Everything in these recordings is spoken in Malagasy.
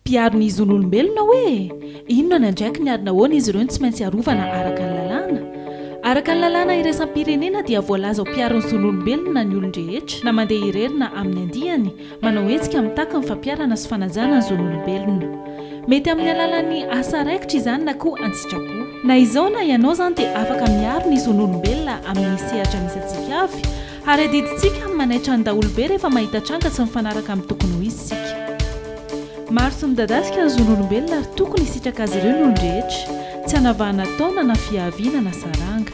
Mpiaro ny zon'olombelona hoe inona ny andraiky ny arina hoana izy ireo ny tsy maintsy arovana araka ny lalàna. Araka ny lalàna iraisam-pirenena dia voalaza ho mpiaro ny zon'olombelona ny olon-drehetra na mandeha irerina amin'ny andiany manao hetsika mitaka ny fampiarana sy fanajana ny zon'olombelona. Mety amin'ny alalan'ny asa raikitra izany na koa an-tsitrapo. Na izao na ianao izany dia afaka miaro ny zon'olombelona amin'ny sehatra misy antsika avy ary adidintsika manaitra ny daholobe rehefa mahita tranga sy mifanaraka amin'ny tokony ho izy isika. Maro sy midadasika ny zon'olombelona ary tokony hisitraka azy ireo ny olon-drehetra, tsy hanavahana taona na fiaviana na saranga.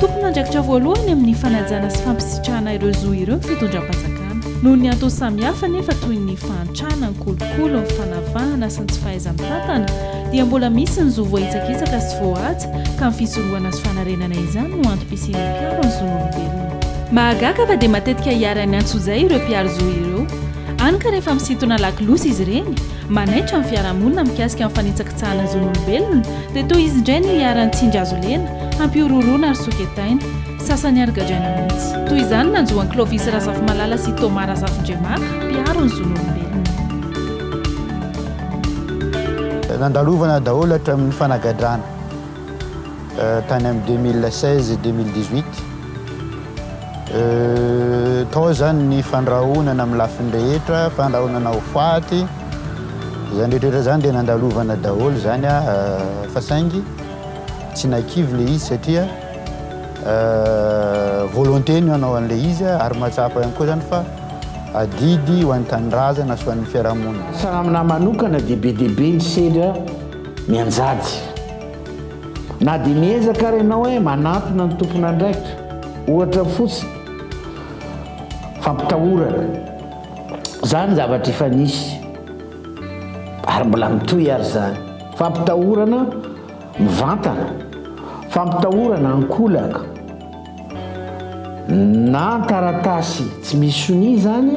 Tokony andraikitra voalohany amin'ny fanajana sy fampisitrahana ireo zo ireo ny fitondram-panjakana. Noho ny antony samihafa nefa toy ny fahantrana, ny kolokolo, ny fanavahana sy ny tsy fahaiza-mitantana dia mbola misy ny zo voaitsakitsaka sy voahaja ka ny fisorohana sy fanarenana izany no antom-pisian'ny mpiaro ny zon'olombelona. Mahagaga fa dia matetika hiarany antsozay ireo mpiaro zo ireo. Any ka rehefa misintona lakilosa izy ireny, manaitra ny fiarahamonina mikasika amin'ny fanitsakitsahana ny zon'olombelona dia toy izy indray ny hiarany tsindry azo lena, hampiororoana ary soketaina, sasany argadraina mihitsy. Toy izany nanjohan'i Clovis Razafimalala sy Thomas Razafindriamaka mpiaro ny zon'olombelona. Nandalovana daholo hatramin'ny fanagadrana tany amin'ny 2016-2018. Tao zany ny fandrahonana amin'ny lafiny rehetra, fandrahonana ho faty, zany rehetrarehetra zany dia nandalovana daholo zany fa saingy tsy nakivy le izy satria volonté ny hanao an'le izy ary mahatsapa ihany koa zany fa adidy ho an'ny tanindrazana sy ho an'ny fiarahamonina. Saramina manokana dia be dia be ny sedra mianjady. Na dia miezaka renao hoe manatona ny tompona andraikitra, ohatra fotsiny fampitahorana zany zavatra efa nisy ary mbola mitohy ary zany. Fampitahorana mivantana, fampitahorana ankolaka na taratasy tsy misy soni zany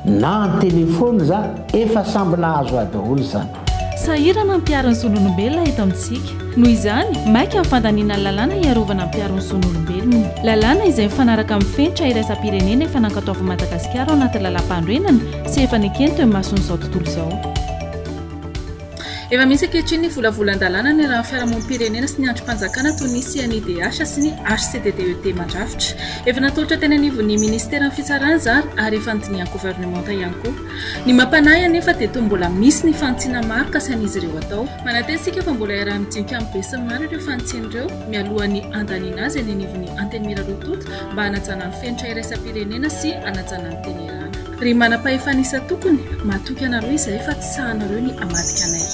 na ny telefony zany efa samby nahazo daholo zany. Sahirana ny mpiaro ny zon'olombelona eto amintsika. Noho izany, maika amin'ny fandaniana ny lalàna hiarovana ny mpiaro ny zon'olombelona. Lalàna izay mifanaraka amin'ny fenitra iraisam-pirenena efa nankatao Madagasikara ao anaty lalam-pandroenana sy efa nikeny teo mason'izao tontolo izao. Efa misy ankehitriny ny volavolan-dalàna ny raha fiarahamonim-pirenena sy ny androm-panjakana toy ny CNIDH sy ny HCDDET mandrafitra. Efa natolotra teny anivon'ny ministera ny fitsarana izany ary efa notinian'ny gouvernemanta ihany koa. Ny mampanahy anefa dia toa mbola misy ny fantsiana maro kasain'izy ireo atao. Manatesika fa mbola iarahan'ny jinika amin'ny be sy maro ireo fantsian'ireo mialohan'ny andaniana azy any anivon'ny anteny Mirarototo mba hanajana ny fenitra iraisam-pirenena sy hanajana ny teny iarana. Ry manam-pahefanisa tokony matoky anareo izay fa tsy sahanareo ny hamadika anay.